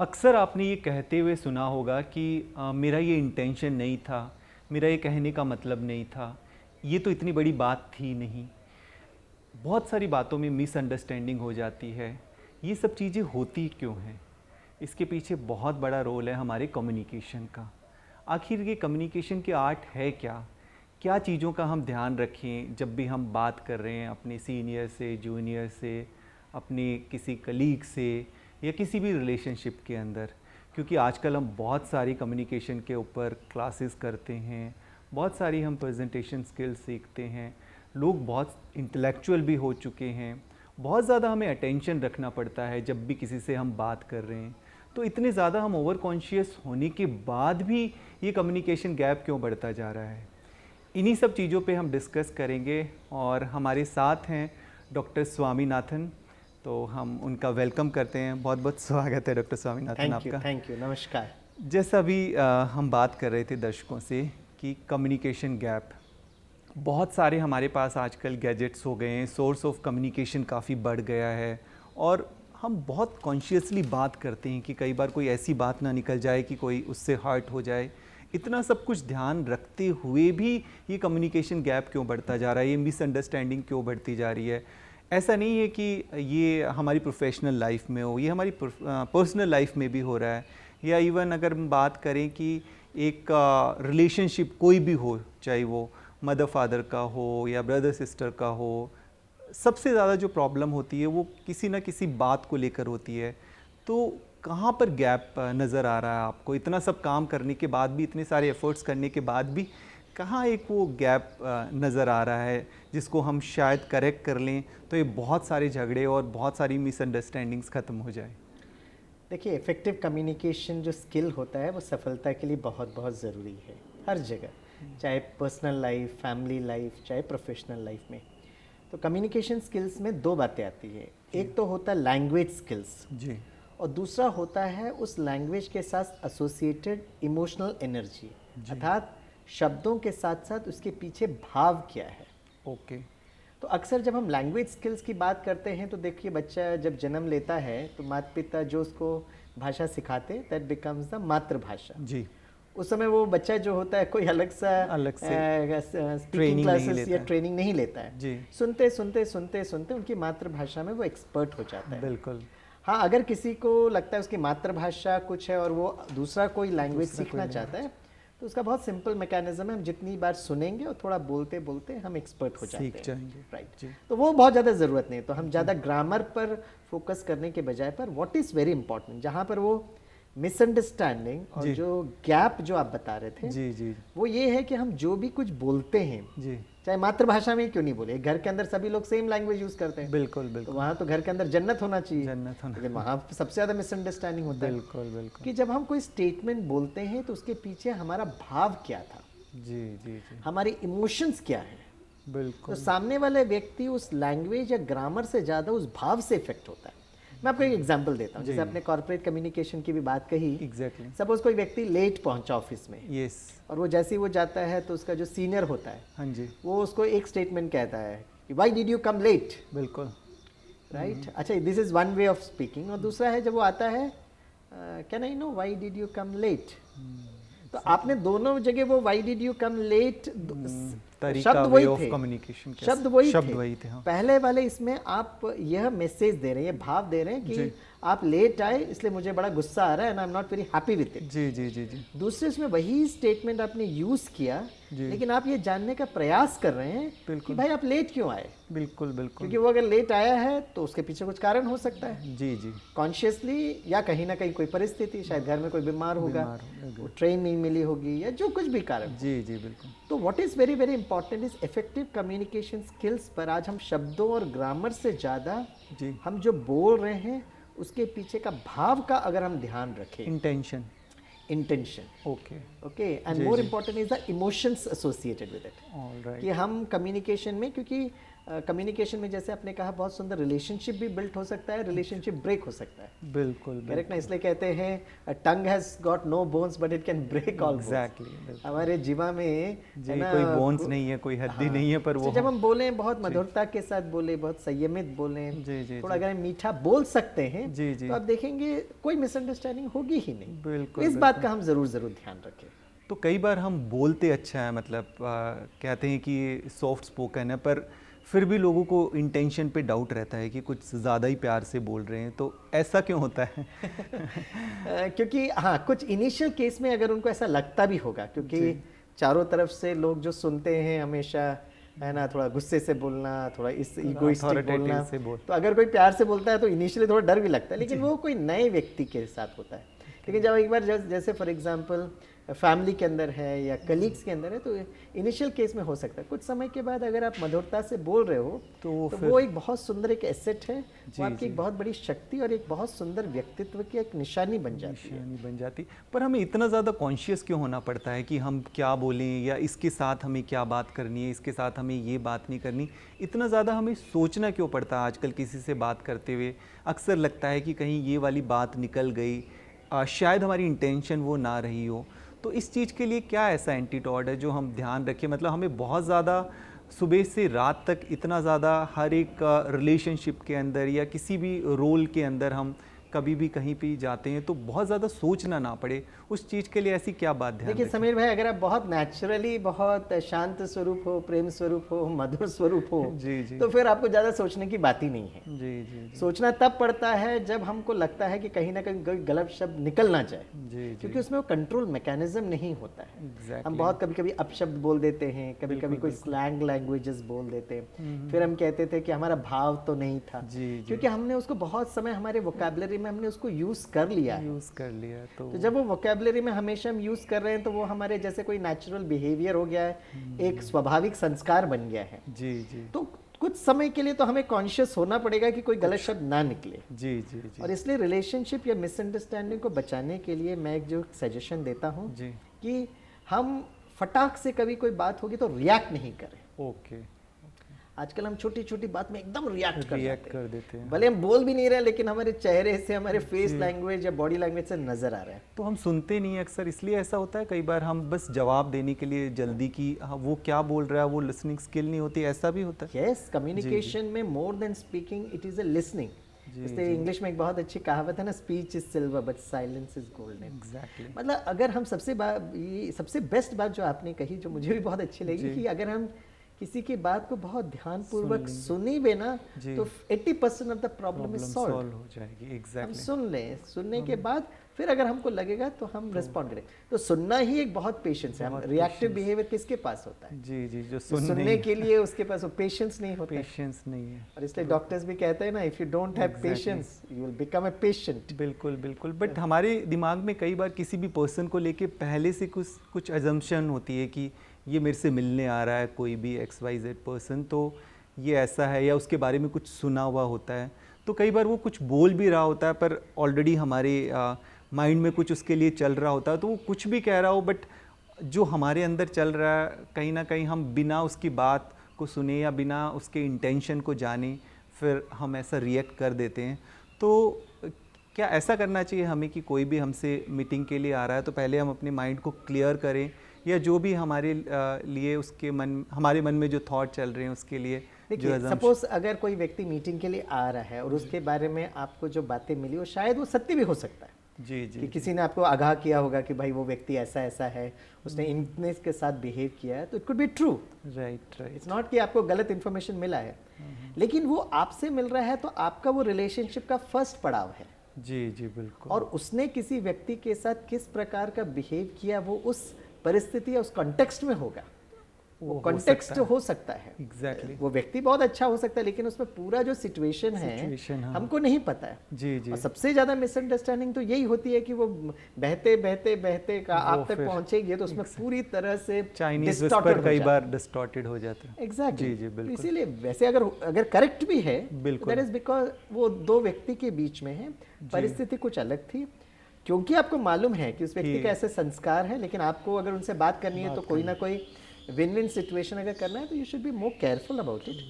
अक्सर आपने ये कहते हुए सुना होगा कि मेरा ये इंटेंशन नहीं था, मेरा ये कहने का मतलब नहीं था, ये तो इतनी बड़ी बात थी नहीं। बहुत सारी बातों में मिसअंडरस्टैंडिंग हो जाती है। ये सब चीज़ें होती क्यों हैं? इसके पीछे बहुत बड़ा रोल है हमारे कम्युनिकेशन का। आखिर ये कम्युनिकेशन की आर्ट है क्या? क्या चीज़ों का हम ध्यान रखें जब भी हम बात कर रहे हैं अपने सीनियर से, जूनियर से, अपने किसी कलीग से या किसी भी रिलेशनशिप के अंदर? क्योंकि आजकल हम बहुत सारी कम्युनिकेशन के ऊपर क्लासेस करते हैं, बहुत सारी हम प्रेजेंटेशन स्किल्स सीखते हैं, लोग बहुत इंटेलेक्चुअल भी हो चुके हैं, बहुत ज़्यादा हमें अटेंशन रखना पड़ता है जब भी किसी से हम बात कर रहे हैं। तो इतने ज़्यादा हम ओवर कॉन्शियस होने के बाद भी ये कम्युनिकेशन गैप क्यों बढ़ता जा रहा है? इन्हीं सब चीज़ों पे हम डिस्कस करेंगे और हमारे साथ हैं डॉक्टर स्वामीनाथन। तो हम उनका वेलकम करते हैं। बहुत बहुत स्वागत है डॉक्टर स्वामीनाथन आपका। थैंक यू, नमस्कार। जैसा अभी हम बात कर रहे थे दर्शकों से कि कम्युनिकेशन गैप, बहुत सारे हमारे पास आजकल गैजेट्स हो गए हैं, सोर्स ऑफ कम्युनिकेशन काफ़ी बढ़ गया है और हम बहुत कॉन्शियसली बात करते हैं कि कई बार कोई ऐसी बात ना निकल जाए कि कोई उससे हर्ट हो जाए। इतना सब कुछ ध्यान रखते हुए भी ये कम्युनिकेशन गैप क्यों बढ़ता जा रहा है, ये मिसअंडरस्टैंडिंग क्यों बढ़ती जा रही है? ऐसा नहीं है कि ये हमारी प्रोफेशनल लाइफ में हो, ये हमारी पर्सनल लाइफ में भी हो रहा है। या इवन अगर हम बात करें कि एक रिलेशनशिप कोई भी हो, चाहे वो मदर फादर का हो या ब्रदर सिस्टर का हो, सबसे ज़्यादा जो प्रॉब्लम होती है वो किसी ना किसी बात को लेकर होती है। तो कहाँ पर गैप नज़र आ रहा है आपको? इतना सब काम करने के बाद भी, इतने सारे एफर्ट्स करने के बाद भी कहाँ एक वो गैप नज़र आ रहा है जिसको हम शायद करेक्ट कर लें तो ये बहुत सारे झगड़े और बहुत सारी मिसअंडरस्टैंडिंग्स ख़त्म हो जाए? देखिए, इफ़ेक्टिव कम्युनिकेशन जो स्किल होता है वो सफलता के लिए बहुत बहुत ज़रूरी है, हर जगह, चाहे पर्सनल लाइफ, फैमिली लाइफ, चाहे प्रोफेशनल लाइफ में। तो कम्युनिकेशन स्किल्स में दो बातें आती है। एक तो होता है लैंग्वेज स्किल्स जी। और दूसरा होता है उस लैंग्वेज के साथ एसोसिएटेड इमोशनल एनर्जी, अर्थात शब्दों के साथ साथ उसके पीछे भाव क्या है। ओके। तो अक्सर जब हम लैंग्वेज स्किल्स की बात करते हैं तो देखिए, बच्चा जब जन्म लेता है तो माता पिता जो उसको भाषा सिखाते हैं दैट बिकम्स द मातृभाषा। जी। उस समय वो बच्चा जो होता है कोई अलग से स्पीकिंग ट्रेनिंग नहीं क्लासेस लेता या है। ट्रेनिंग नहीं लेता है। जी। सुनते सुनते सुनते सुनते उनकी मातृभाषा में वो एक्सपर्ट हो जाता है। बिल्कुल। हाँ, अगर किसी को लगता है उसकी मातृभाषा कुछ है और वो दूसरा कोई लैंग्वेज सीखना चाहता है तो उसका बहुत सिंपल मैकेनिज्म है, हम जितनी बार सुनेंगे और थोड़ा बोलते बोलते हम एक्सपर्ट हो जाते हैं, सीख जाएंगे। राइट। जी। तो वो बहुत ज़्यादा ज़रूरत नहीं है। तो हम ज़्यादा ग्रामर पर फोकस करने के बजाय पर व्हाट इज़ वेरी इंपॉर्टेंट, जहाँ पर वो मिसअंडरस्टैंडिंग और जी। जो गैप जो आप बता रहे थे जी। जी। वो ये है कि हम जो भी कुछ बोलते हैं, जी। चाहे मातृभाषा में क्यों नहीं बोले, घर के अंदर सभी लोग सेम लैंग्वेज यूज करते हैं, बिल्कुल तो बिल्कुल। वहाँ तो घर के अंदर जन्नत होना चाहिए, जन्नत होना। लेकिन वहाँ सबसे ज़्यादा मिसअंडरस्टैंडिंग होता है बिल्कुल बिल्कुल। कि जब हम कोई स्टेटमेंट बोलते हैं तो उसके पीछे हमारा भाव क्या था, जी जी जी। हमारे इमोशंस क्या है। तो बिल्कुल। सामने वाले व्यक्ति उस लैंग्वेज या ग्रामर से ज़्यादा उस भाव से इफेक्ट होता है। मैं आपको एक एग्जांपल देता हूँ, जैसे आपने कॉर्पोरेट कम्युनिकेशन की भी बात कही। एग्जैक्टली। सपोज कोई व्यक्ति लेट पहुंचा ऑफिस में, यस। और वो जैसे ही वो जाता है तो उसका जो सीनियर होता है हाँ जी। वो उसको एक स्टेटमेंट कहता है कि why did you come late, बिल्कुल। राइट। अच्छा, this is one way of speaking. और दूसरा है जब वो आता है, can I know why did you come late. तो आपने दोनों जगह वो why did you come late शब्द वही थे, कम्युनिकेशन शब्द वही थे। हाँ। पहले वाले इसमें आप यह मैसेज दे रहे हैं, ये भाव दे रहे हैं कि आप लेट आए इसलिए मुझे बड़ा गुस्सा आ रहा है and I am not very happy with it. जी जी जी जी। दूसरे इसमें वही स्टेटमेंट आपने यूज किया, लेकिन आप ये जानने का प्रयास कर रहे हैं कि भाई आप लेट क्यों आए। बिल्कुल बिल्कुल। क्योंकि वो अगर लेट आया है तो उसके पीछे कुछ कारण हो सकता है, जी जी। कॉन्शियसली या कहीं ना कहीं कोई परिस्थिति, शायद घर में कोई बीमार होगा, वो ट्रेन नहीं मिली होगी या जो कुछ भी कारण। जी जी बिल्कुल। तो what is very very important is effective communication skills पर आज हम शब्दों और ग्रामर से ज़्यादा जी। हम जो बोल रहे हैं उसके पीछे का भाव का अगर हम ध्यान रखें, intention. Intention. Okay. Okay, and more important is the emotions associated with it. Alright. कि हम कम्युनिकेशन में, क्योंकि कम्युनिकेशन में जैसे आपने कहा बहुत सुंदर रिलेशनशिप भी बिल्ट हो सकता है, रिलेशनशिप ब्रेक हो सकता है। बिल्कुल करेक्ट ना, इसलिए कहते हैं tongue has got no bones but it can break all. Exactly. हमारे जीवा में जी, कोई बोन्स नहीं है, कोई हड्डी नहीं है, पर वो जब हम बोले बहुत मधुरता के साथ बोले, बहुत संयमित बोले, जी थोड़ा अगर मीठा बोल सकते हैं जी जी तो आप देखेंगे कोई मिसअंडरस्टैंडिंग होगी ही नहीं। बिल्कुल। इस बात का हम जरूर ध्यान रखें। तो कई बार हम बोलते अच्छा है, मतलब कहते हैं कि सॉफ्ट स्पोकन है, पर फिर भी लोगों को इंटेंशन पे डाउट रहता है कि कुछ ज़्यादा ही प्यार से बोल रहे हैं, तो ऐसा क्यों होता है? क्योंकि हाँ, कुछ इनिशियल केस में अगर उनको ऐसा लगता भी होगा, क्योंकि चारों तरफ से लोग जो सुनते हैं हमेशा, है ना, थोड़ा गुस्से से बोलना, थोड़ा इस इगोइस्टिक बोलना, तो अगर कोई प्यार से बोलता है तो इनिशियली थोड़ा डर भी लगता है, लेकिन वो कोई नए व्यक्ति के साथ होता है। लेकिन जब एक बार जैसे फॉर एग्जांपल फैमिली के अंदर है या कलीग्स के अंदर है, तो इनिशियल केस में हो सकता है। कुछ समय के बाद अगर आप मधुरता से बोल रहे हो तो वो एक बहुत सुंदर एक एसेट है, वो आपकी एक बहुत बड़ी शक्ति और एक बहुत सुंदर व्यक्तित्व की एक निशानी बन जाती है। पर हमें इतना ज़्यादा कॉन्शियस क्यों होना पड़ता है कि हम क्या बोलें, या इसके साथ हमें क्या बात करनी है, इसके साथ हमें ये बात नहीं करनी? इतना ज़्यादा हमें सोचना क्यों पड़ता है आजकल किसी से बात करते हुए? अक्सर लगता है कि कहीं ये वाली बात निकल गई, शायद हमारी इंटेंशन वो ना रही हो। तो इस चीज़ के लिए क्या ऐसा एंटीडोट है जो हम ध्यान रखें? मतलब हमें बहुत ज़्यादा सुबह से रात तक इतना ज़्यादा हर एक रिलेशनशिप के अंदर या किसी भी रोल के अंदर हम कभी भी कहीं भी जाते हैं तो बहुत ज़्यादा सोचना ना पड़े, उस चीज़ के लिए ऐसी क्या बात ध्यान देखिए रखें? समीर भाई, अगर आप बहुत नेचुरली बहुत शांत स्वरूप हो, प्रेम स्वरूप हो, मधुर स्वरूप हो जी जी तो फिर आपको ज़्यादा सोचने की बात ही नहीं है। जी सोचना तब पड़ता है जब हमको लगता है कि कहीं ना कहीं कोई गलत शब्द निकल ना जाए, जी क्योंकि उसमें वो कंट्रोल मैकेनिज्म नहीं होता है। Exactly. हम बहुत कभी कभी अपशब्द बोल देते हैं, कभी कभी कोई स्लैंग लैंग्वेजेस बोल देते हैं, फिर हम कहते थे कि हमारा भाव तो नहीं था, क्योंकि हमने उसको बहुत समय हमारे वोकैबुलरी में हमने उसको यूज कर लिया है। तो जब वो वोकैबुलरी में हमेशा हम यूज कर रहे हैं तो वो हमारे जैसे कोई नेचुरल बिहेवियर हो गया है, एक स्वाभाविक संस्कार बन गया है। जी जी तो कुछ समय के लिए तो हमें कॉन्शियस होना पड़ेगा कि कोई गलत शब्द ना निकले। जी जी जी और इसलिए रिलेशनशिप या मिसअंडरस्टैंडिंग को बचाने के लिए मैं एक जो सजेशन देता हूँ जी कि हम फटाक से कभी कोई बात होगी तो रिएक्ट नहीं करें। ओके। आजकल हम छोटी छोटी बात में एकदम रिएक्ट कर देते हैं, भले हम बोल भी नहीं रहे लेकिन हमारे चेहरे से, हमारे फेस लैंग्वेज या बॉडी लैंग्वेज से नजर आ रहा है। तो हम सुनते नहीं है अक्सर, इसलिए ऐसा होता है। कई बार हम बस जवाब देने के लिए जल्दी की, वो क्या बोल रहा है, वो लिसनिंग स्किल नहीं होती, ऐसा भी होता है। यस, कम्युनिकेशन में more than speaking it is a listening. इसलिए इंग्लिश में एक बहुत अच्छी कहावत है ना, speech is silver but silence is golden. Exactly. मतलब अगर हम सबसे बेस्ट बात जो आपने कही, जो मुझे भी बहुत अच्छी लगी, कि अगर हम किसी की बात को बहुत ध्यानपूर्वक सुनी भी ना तो 80% of the problem is solve हो जाएगी। एग्जैक्टली। हम सुन लें, सुनने के बाद फिर अगर हमको लगेगा तो हम रिस्पॉन्ड करें। तो सुनना ही एक बहुत पेशेंस है। हम रिएक्टिव बिहेवियर किसके पास होता है? जी जी, जो सुनने के लिए उसके पास वो पेशेंस नहीं होता। पेशेंस नहीं है। और इसलिए डॉक्टर्स भी कहते हैं ना, if you don't have patience you will become a patient. बिल्कुल बिल्कुल। बट हमारे दिमाग में कई बार किसी भी पर्सन को लेके पहले से कुछ अजम्पशन होती है कि ये मेरे से मिलने आ रहा है कोई भी XYZ पर्सन, तो ये ऐसा है, या उसके बारे में कुछ सुना हुआ होता है। तो कई बार वो कुछ बोल भी रहा होता है पर ऑलरेडी हमारे माइंड में कुछ उसके लिए चल रहा होता है, तो वो कुछ भी कह रहा हो, बट जो हमारे अंदर चल रहा है कहीं ना कहीं हम बिना उसकी बात को सुने या बिना उसके इंटेंशन को जाने फिर हम ऐसा रिएक्ट कर देते हैं। तो क्या ऐसा करना चाहिए हमें कि कोई भी हमसे मीटिंग के लिए आ रहा है तो पहले हम अपने माइंड को क्लियर करें, या जो भी हमारे लिए उसके हमारे मन में जो थॉट चल रहे हैं उसके लिए? देखिए, सपोज अगर कोई व्यक्ति मीटिंग के लिए आ रहा है और उसके बारे में आपको जो बातें मिली वो शायद वो सत्य भी हो सकता है। जी जी। कि किसी ने आपको आगाह किया होगा कि भाई वो व्यक्ति ऐसा ऐसा है, उसने इनने के साथ बिहेव किया है, तो it could be true. Right. It's not कि आपको गलत इन्फॉर्मेशन मिला है, लेकिन वो आपसे मिल रहा है तो आपका वो रिलेशनशिप का फर्स्ट पड़ाव है। जी जी बिल्कुल। और उसने किसी व्यक्ति के साथ किस प्रकार का बिहेव किया वो उस परिस्थिति या उस कॉन्टेक्स्ट में होगा। वो कॉन्टेक्स्ट हो सकता है। एग्जैक्टली। वो व्यक्ति बहुत अच्छा हो सकता है लेकिन उसमें पूरा जो सिचुएशन है हमको नहीं पता है। जी जी। और सबसे ज्यादा मिसअंडरस्टैंडिंग तो यही होती है कि वो बहते बहते बहते का आप तक पहुंचेगी तो उसमें पूरी तरह से चाइनीज विस्पर कई बार डिस्टॉर्टेड हो जाता है। एग्जैक्टली। जी जी बिल्कुल। इसीलिए वैसे अगर करेक्ट भी है, बिल्कुल, दैट इज बिकॉज वो दो व्यक्ति के बीच में है, परिस्थिति कुछ अलग थी, क्योंकि आपको मालूम है कि उस व्यक्ति का ऐसे संस्कार है, लेकिन आपको अगर उनसे बात करनी है तो कोई ना कोई विन विन सिचुएशन अगर करना है तो you should be more careful about it,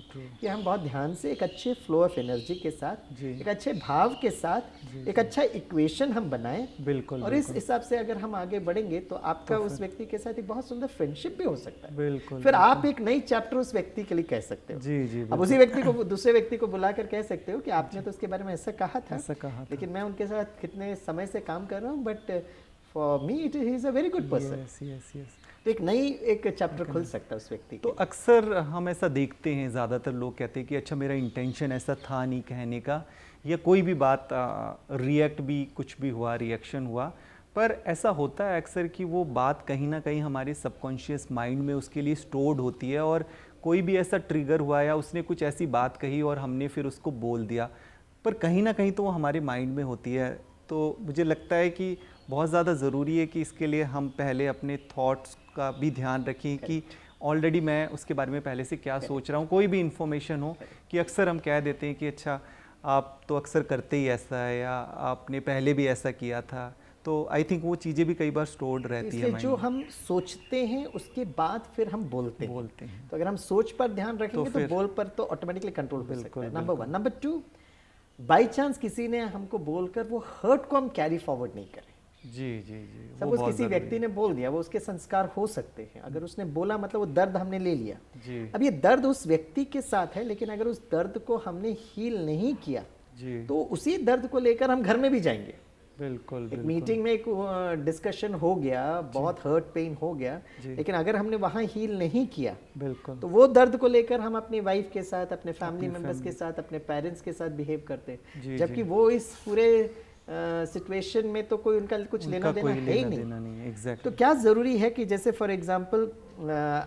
कि हम बहुत ध्यान से एक अच्छे फ्लो ऑफ एनर्जी के साथ, जी। एक अच्छे भाव के साथ एक अच्छा इक्वेशन हम बनाएं, बिल्कुल और इस हिसाब से अगर हम आगे बढ़ेंगे तो आपका उस व्यक्ति के साथ एक बहुत सुंदर फ्रेंडशिप भी हो सकता है। बिल्कुल फिर आप एक नई चैप्टर उस व्यक्ति के लिए कह सकते हो। जी जी अब उसी व्यक्ति को दूसरे व्यक्ति को बुलाकर कह सकते हो कि आपने तो उसके बारे में ऐसा कहा था, ऐसा कहा था। लेकिन मैं उनके साथ कितने समय से काम कर रहा हूँ, but for me it is a very good person. Yes yes yes. तो एक नई एक चैप्टर खुल सकता है उस व्यक्ति तो अक्सर हम ऐसा देखते हैं, ज़्यादातर लोग कहते हैं कि अच्छा मेरा इंटेंशन ऐसा था नहीं कहने का, या कोई भी बात रिएक्ट भी कुछ भी हुआ, रिएक्शन हुआ, पर ऐसा होता है अक्सर कि वो बात कहीं ना कहीं हमारे सबकॉन्शियस माइंड में उसके लिए स्टोर्ड होती है, और कोई भी ऐसा ट्रिगर हुआ या उसने कुछ ऐसी बात कही और हमने फिर उसको बोल दिया, पर कहीं ना कहीं तो वो हमारे माइंड में होती है। तो मुझे लगता है कि बहुत ज़्यादा ज़रूरी है कि इसके लिए हम पहले अपने थॉट्स का भी ध्यान रखें कि ऑलरेडी मैं उसके बारे में पहले से क्या सोच रहा हूँ। कोई भी इन्फॉर्मेशन हो कि अक्सर हम कह देते हैं कि अच्छा आप तो अक्सर करते ही ऐसा है, या आपने पहले भी ऐसा किया था, तो आई थिंक वो चीज़ें भी कई बार स्टोर्ड रहती है। इसलिए जो हम सोचते हैं उसके बाद फिर हम बोलते हैं। तो अगर हम सोच पर ध्यान रखेंगे तो बोल पर तो ऑटोमेटिकली कंट्रोल हो सकता है, नंबर 1। नंबर 2, बाई चांस किसी ने हमको बोलकर वो हर्ट को हम कैरी फॉरवर्ड नहीं करें। जी जी जी। सपोज किसी व्यक्ति ने बोल दिया, वो उसके संस्कार हो सकते हैं। अगर उसने बोला मतलब वो दर्द हमने ले लिया जी। अब ये दर्द उस व्यक्ति के साथ है, लेकिन अगर उस दर्द को हमने हील नहीं किया जी, तो उसी दर्द को लेकर हम घर में भी जाएंगे। बिल्कुल एक बिल्कुल। मीटिंग में एक डिस्कशन हो गया, बहुत हर्ट पेन हो गया, लेकिन अगर हमने वहाँ हील नहीं किया बिल्कुल, तो वो दर्द को लेकर हम अपनी वाइफ के साथ, अपने फैमिली मेंबर्स के साथ, अपने पेरेंट्स के साथ बिहेव करते हैं, जबकि वो इस पूरे सिचुएशन में तो कोई उनका कुछ लेना देना है ही नहीं। एग्जैक्टली। तो क्या ज़रूरी है कि जैसे फॉर एग्जांपल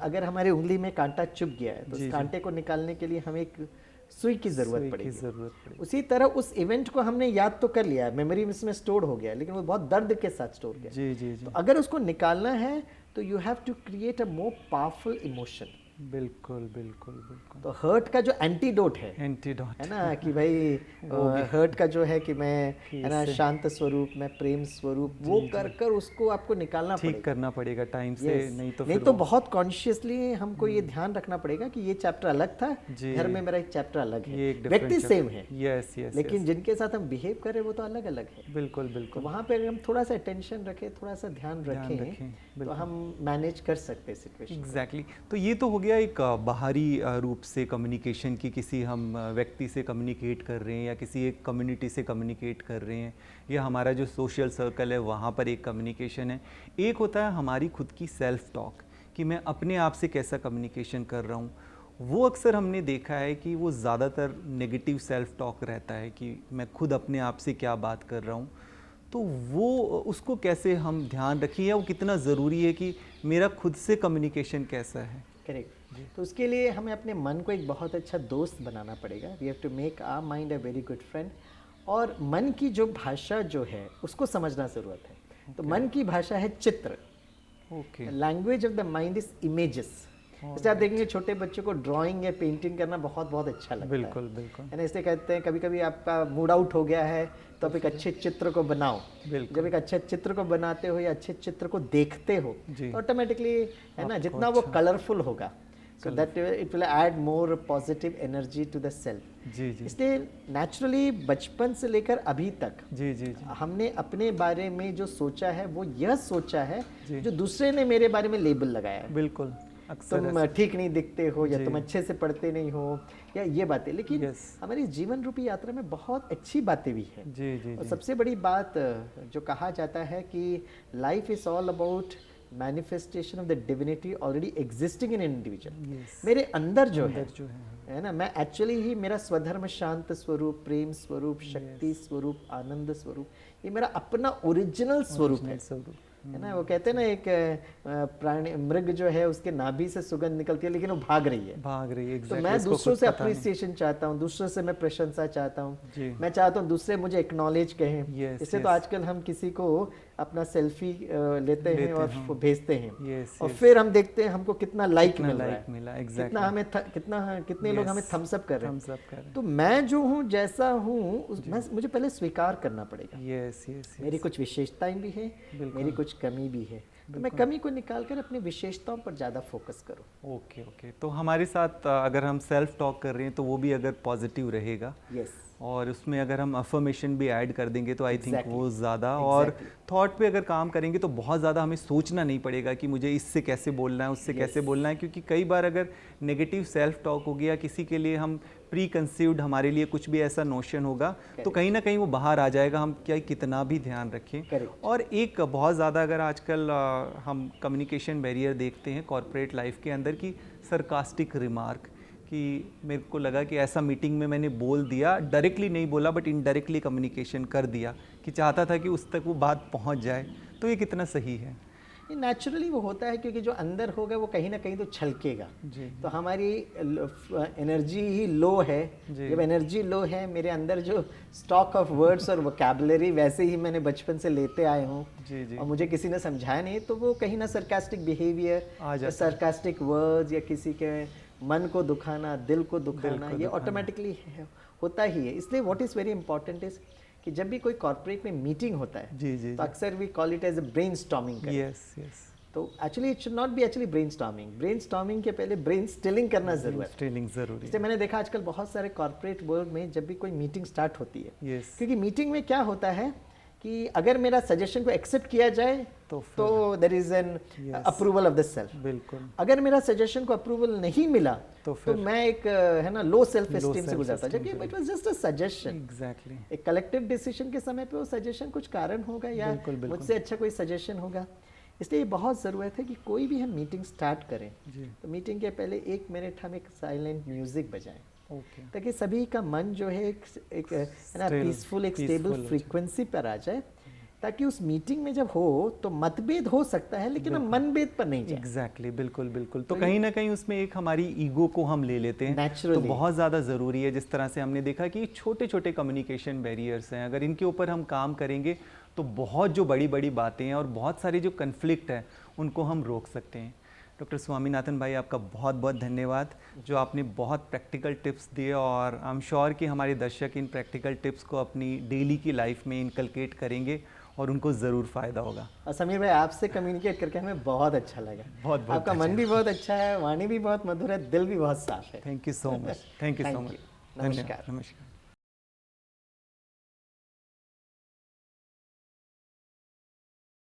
अगर हमारे उंगली में कांटा चुभ गया है तो उस कांटे को निकालने के लिए हमें एक सुई की ज़रूरत पड़ेगी। उसी तरह उस इवेंट को हमने याद तो कर लिया, मेमोरी में स्टोर हो गया, लेकिन वो बहुत दर्द के साथ स्टोर गया। जी जी जी। तो अगर उसको निकालना है तो you have to create a more powerful emotion. बिल्कुल बिल्कुल बिल्कुल। तो हर्ट का जो एंटीडोट है है ना, कि भाई हर्ट का जो है कि मैं है ना शांत स्वरूप, मैं प्रेम स्वरूप, वो कर कर उसको आपको निकालना पड़ेगा, ठीक करना पड़ेगा टाइम से। नहीं तो बहुत कॉन्शियसली हमको ये ध्यान रखना पड़ेगा कि ये चैप्टर अलग था, घर में मेरा एक चैप्टर अलग है, व्यक्ति सेम है, यस यस, लेकिन जिनके साथ हम बिहेव कर रहे हैं वो तो अलग अलग है। बिल्कुल बिल्कुल। वहाँ पे अगर हम थोड़ा सा अटेंशन रखें, थोड़ा सा ध्यान रखें तो हम मैनेज कर सकते हैं सिचुएशन। एग्जैक्टली। तो ये तो हो गया एक बाहरी रूप से कम्युनिकेशन की, किसी हम व्यक्ति से कम्युनिकेट कर रहे हैं या किसी एक कम्युनिटी से कम्युनिकेट कर रहे हैं, या हमारा जो सोशल सर्कल है वहाँ पर एक कम्युनिकेशन है। एक होता है हमारी खुद की सेल्फ टॉक, कि मैं अपने आप से कैसा कम्युनिकेशन कर रहा हूँ। वो अक्सर हमने देखा है कि वो ज़्यादातर नेगेटिव सेल्फ टॉक रहता है, कि मैं खुद अपने आप से क्या बात कर रहा हूँ। तो वो उसको कैसे हम ध्यान रखें, या वो कितना ज़रूरी है कि मेरा खुद से कम्युनिकेशन कैसा है? करेक्ट। तो उसके लिए हमें अपने मन को एक बहुत अच्छा दोस्त बनाना पड़ेगा। We have to make our mind a very good friend. और मन की जो भाषा जो है उसको समझना ज़रूरत है। तो मन की भाषा है चित्र। Language of the mind is images. जैसे आप देखेंगे छोटे बच्चों को ड्राइंग या पेंटिंग करना बहुत बहुत अच्छा लगता है। बिल्कुल बिल्कुल। है ना, इसलिए कहते हैं कभी कभी आपका मूड आउट हो गया है तो आप एक अच्छे चित्र को बनाओ। जब एक अच्छे चित्र को बनाते हो या अच्छे चित्र को देखते हो तो ऑटोमेटिकली है ना, जितना वो कलरफुल होगा so that it will add more positive energy to the self। जी जी। इसलिए नेचुरली बचपन से लेकर अभी तक जी जी जी हमने अपने बारे में जो सोचा है वो यह सोचा है जो दूसरे ने मेरे बारे में लेबल लगाया है। बिल्कुल। तुम ठीक नहीं दिखते हो, या तुम अच्छे से पढ़ते नहीं हो, या ये बातें। लेकिन हमारी जीवन रूपी यात्रा में बहुत अच्छी बातें भी हैं। जी जी। और सबसे बड़ी बात जो कहा जाता है कि life is all about manifestation of the divinity already existing in an individual. मेरे अंदर जो है ना, मैं एक्चुअली ही मेरा स्वधर्म शांत स्वरूप, प्रेम स्वरूप, शक्ति स्वरूप, आनंद स्वरूप, ये मेरा अपना ओरिजिनल स्वरूप है ना। वो कहते हैं ना, एक प्राणी मृग जो है उसके नाभि से सुगंध निकलती है लेकिन वो भाग रही है। तो मैं दूसरों से अप्रिसिएशन चाहता हूँ, दूसरों से मैं प्रशंसा चाहता हूँ, मैं चाहता हूँ दूसरे मुझे एक्नॉलेज कहें। इससे तो आजकल हम किसी को अपना सेल्फी लेते हैं और भेजते हैं और फिर हम देखते हैं हमको कितना लाइक मिल रहा है, कितना हमें कितने लोग हमें थम्स अप कर रहे हैं। तो मैं जो हूँ जैसा हूँ मुझे पहले स्वीकार करना पड़ेगा। मेरी कुछ विशेषताएं भी हैं, मेरी कुछ कुछ कमी भी है तो मैं कमी को निकाल कर अपनी विशेषताओं पर ज़्यादा फोकस करूँ। ओके ओके, तो हमारे साथ अगर हम सेल्फ टॉक कर रहे हैं तो वो भी अगर पॉजिटिव रहेगा यस, और उसमें अगर हम अफर्मेशन भी ऐड कर देंगे तो आई थिंक Exactly. वो ज़्यादा और Exactly. थॉट पे अगर काम करेंगे तो बहुत ज़्यादा हमें सोचना नहीं पड़ेगा कि मुझे इससे कैसे बोलना है, उससे कैसे बोलना है, क्योंकि कई बार अगर नेगेटिव सेल्फ टॉक हो गया किसी के लिए, हम प्री कंसीव्ड हमारे लिए कुछ भी ऐसा नोशन होगा तो कहीं ना कहीं वो बाहर आ जाएगा, हम क्या कितना भी ध्यान रखें। Correct. और एक बहुत ज़्यादा अगर आजकल हम कम्युनिकेशन बैरियर देखते हैं कॉर्पोरेट लाइफ के अंदर की सरकास्टिक रिमार्क, कि मेरे को लगा कि ऐसा मीटिंग में मैंने बोल दिया, डायरेक्टली नहीं बोला बट इनडायरेक्टली कम्युनिकेशन कर दिया कि चाहता था कि उस तक वो बात पहुंच जाए, तो ये कितना सही है? ये नेचुरली वो होता है क्योंकि जो अंदर होगा वो कहीं ना कहीं तो छलकेगा। जी। तो हमारी एनर्जी ही लो है, जी। जब एनर्जी लो है, मेरे अंदर जो स्टॉक ऑफ वर्ड्स और वोकैबुलरी वैसे ही मैंने बचपन से लेते आए हूँ जी जी और मुझे किसी ने समझाया नहीं, तो वो कहीं ना सरकास्टिक बिहेवियर आ या जाता है। सरकास्टिक वर्ड्स या किसी के मन को दुखाना, दिल को दुखाना, ये दुखाना। ऑटोमेटिकली होता ही है। इसलिए what is very important is कि जब भी कोई कॉर्पोरेट में मीटिंग होता है जी जी तो अक्सर we call it as a brainstorming. Yes yes, तो actually it should not be actually brainstorming के पहले ब्रेन स्टिलिंग करना जरूरत है। ट्रेनिंग ज़रूरी इसलिए मैंने देखा आजकल बहुत सारे कॉर्पोरेट वर्ल्ड में जब भी कोई मीटिंग स्टार्ट होती है, है। यस, क्योंकि मीटिंग में क्या होता है कि अगर मेरा सजेशन को एक्सेप्ट किया जाए तो there is an Yes. Approval of the self. बिल्कुल। अगर मेरा सजेशन को अप्रूवल नहीं मिला तो तो फिर मैं एक है ना लो सेल्फ एस्टीम से गुजरता, self-esteem जबकि से। It was just a suggestion. Exactly. एक कलेक्टिव डिसीजन के समय पे वो सजेशन कुछ कारण होगा या बिल्कुल, बिल्कुल। मुझसे अच्छा कोई सजेशन होगा। इसलिए ये बहुत ज़रूरत है कि कोई भी हम मीटिंग स्टार्ट करें जी। तो मीटिंग के पहले 1 मिनट हम एक साइलेंट म्यूजिक बजाएं ओके। ताकि सभी का मन जो है एक है ना Still, पीसफुल, एक peaceful स्टेबल हो जाए। फ्रीक्वेंसी पर आ जाए, ताकि उस मीटिंग में जब हो तो मतभेद हो सकता है लेकिन हम मनभेद पर नहीं जाए। एग्जैक्टली, बिल्कुल बिल्कुल। तो कहीं ना कहीं उसमें एक हमारी ईगो को हम ले लेते हैं, तो Naturally. बहुत ज़्यादा ज़रूरी है। जिस तरह से हमने देखा कि छोटे छोटे कम्युनिकेशन बैरियर्स हैं, अगर इनके ऊपर हम काम करेंगे तो बहुत जो बड़ी बड़ी बातें हैं और बहुत सारे जो कन्फ्लिक्ट है उनको हम रोक सकते हैं। डॉक्टर स्वामीनाथन भाई, आपका बहुत बहुत धन्यवाद जो आपने बहुत प्रैक्टिकल टिप्स दिए, और आई एम श्योर कि हमारे दर्शक इन प्रैक्टिकल टिप्स को अपनी डेली की लाइफ में इनकलकेट करेंगे और उनको ज़रूर फ़ायदा होगा। और समीर भाई, आपसे कम्युनिकेट करके हमें बहुत अच्छा लगा। बहुत आपका मन भी बहुत अच्छा है, वाणी भी बहुत मधुर है, दिल भी बहुत साफ है। Thank you so much, thank you so Thank much. you. नमस्कार। नमस्कार।